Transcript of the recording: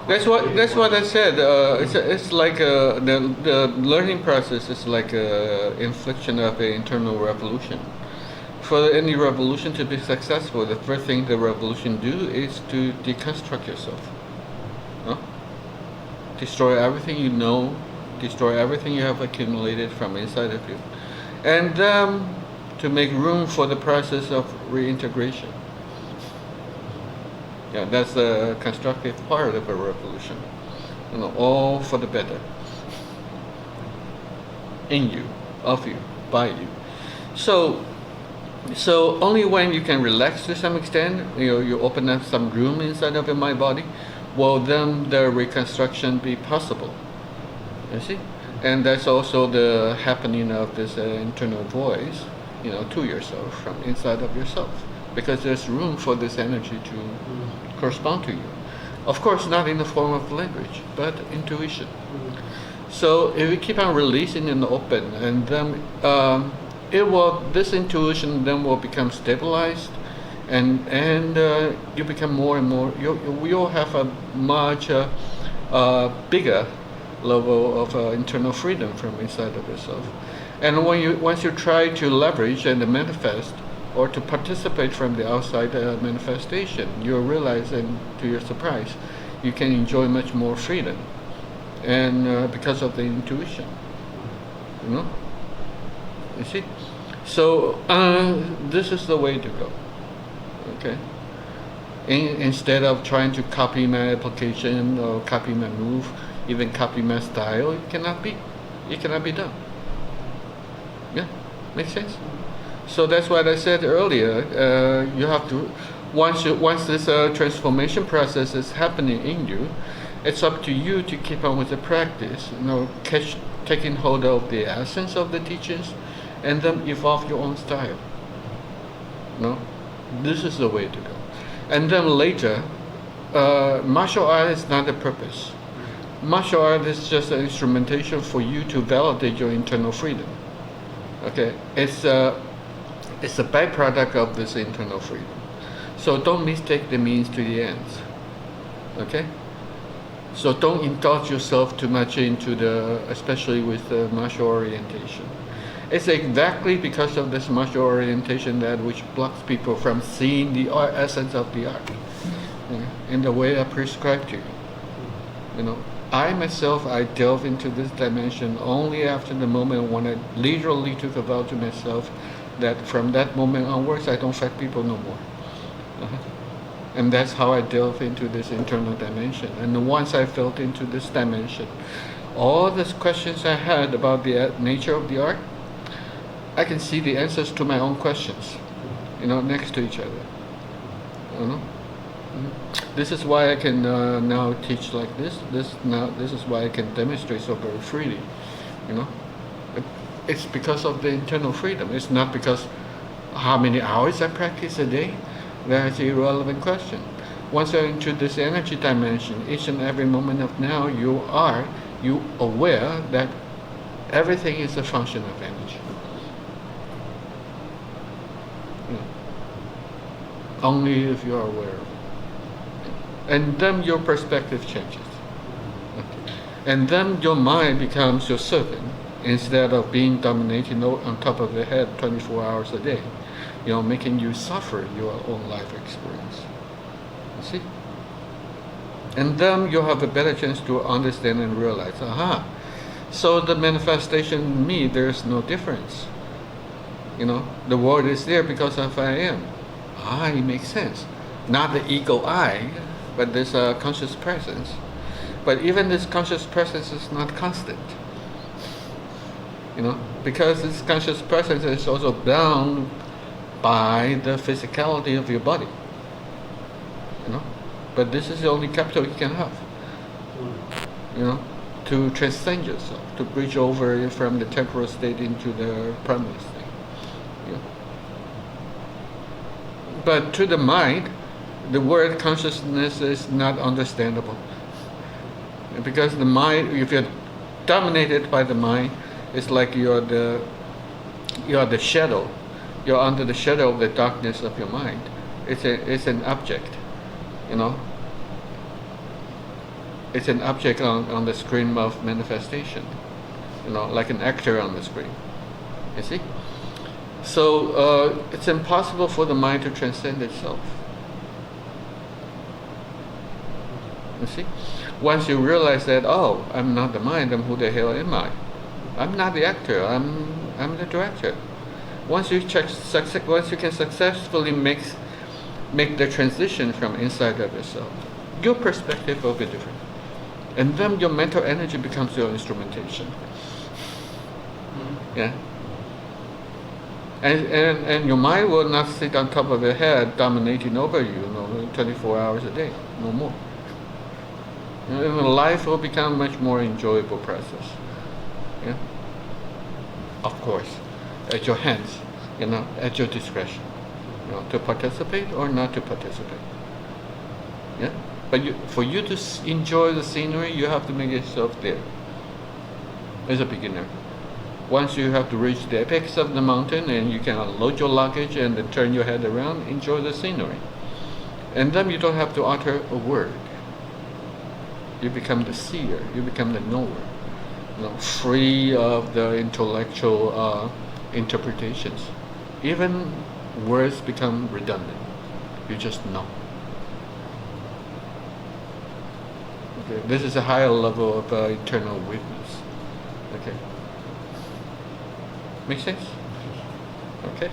That's what I said. It's like the learning process is like a infliction of an internal revolution. For any revolution to be successful, the first thing the revolution do is to deconstruct yourself. No? Destroy everything you know, destroy everything you have accumulated from inside of you, and to make room for the process of reintegration. Yeah, that's the constructive part of a revolution. All for the better. In you, of you, by you. So, so only when you can relax to some extent, you open up some room inside of your mind body, will then the reconstruction be possible. You see, and that's also the happening of this internal voice, to yourself from inside of yourself, because there's room for this energy to correspond to you. Of course, not in the form of language, but intuition. So if you keep on releasing in the open, and then this intuition then will become stabilized, and you become more and more. You'll have a much bigger level of internal freedom from inside of yourself. And once you try to leverage and manifest, or to participate from the outside manifestation, you'll realize, and to your surprise, you can enjoy much more freedom, and because of the intuition, you see. So this is the way to go. Okay. Instead of trying to copy my application or copy my move, even copy my style, it cannot be done. Yeah, makes sense. So that's what I said earlier. You have to, once this transformation process is happening in you, it's up to you to keep on with the practice. Taking hold of the essence of the teachings, and then evolve your own style. This is the way to go. And then later, martial art is not the purpose. Martial art is just an instrumentation for you to validate your internal freedom. Okay, it's a byproduct of this internal freedom. So don't mistake the means to the ends. Okay? So don't indulge yourself too much into especially with the martial orientation. It's exactly because of this martial orientation that which blocks people from seeing the essence of the art in the way I prescribe to you. I myself, I delve into this dimension only after the moment when I literally took a vow to myself that from that moment onwards I don't fight people no more. And that's how I delve into this internal dimension. And once I felt into this dimension, all these questions I had about the nature of the art, I can see the answers to my own questions, next to each other. This is why I can now teach like this. This is why I can demonstrate so very freely. It's because of the internal freedom. It's not because how many hours I practice a day. That's an irrelevant question. Once you're into this energy dimension, each and every moment of now, you aware that everything is a function of energy. Only if you are aware of it. And then your perspective changes. Okay. And then your mind becomes your servant instead of being dominating on top of your head 24 hours a day, making you suffer your own life experience. You see? And then you'll have a better chance to understand and realize, so the manifestation in me, there's no difference. The world is there because of I am. It makes sense. Not the ego I, but this conscious presence. But even this conscious presence is not constant. Because this conscious presence is also bound by the physicality of your body. But this is the only capital you can have. To transcend yourself, to bridge over from the temporal state into the permanent state. But to the mind, the word consciousness is not understandable. Because the mind, if you're dominated by the mind, it's like you're the shadow. You're under the shadow of the darkness of your mind. It's an object, It's an object on the screen of manifestation, like an actor on the screen. You see? So it's impossible for the mind to transcend itself. You see? Once you realize that, oh, I'm not the mind, then who the hell am I? I'm not the actor, I'm the director. Once you can successfully make the transition from inside of yourself, your perspective will be different. And then your mental energy becomes your instrumentation. Yeah. And your mind will not sit on top of your head dominating over you, 24 hours a day, no more. And life will become a much more enjoyable process. Yeah. Of course, at your hands, at your discretion, to participate or not to participate. Yeah. But for you to enjoy the scenery, you have to make yourself there. As a beginner, once you have to reach the apex of the mountain and you can unload your luggage and then turn your head around, enjoy the scenery, and then you don't have to utter a word. You become the seer. You become the knower. Free of the intellectual interpretations. Even words become redundant. You just know. Okay. This is a higher level of internal witness. Okay. Make sense? Okay.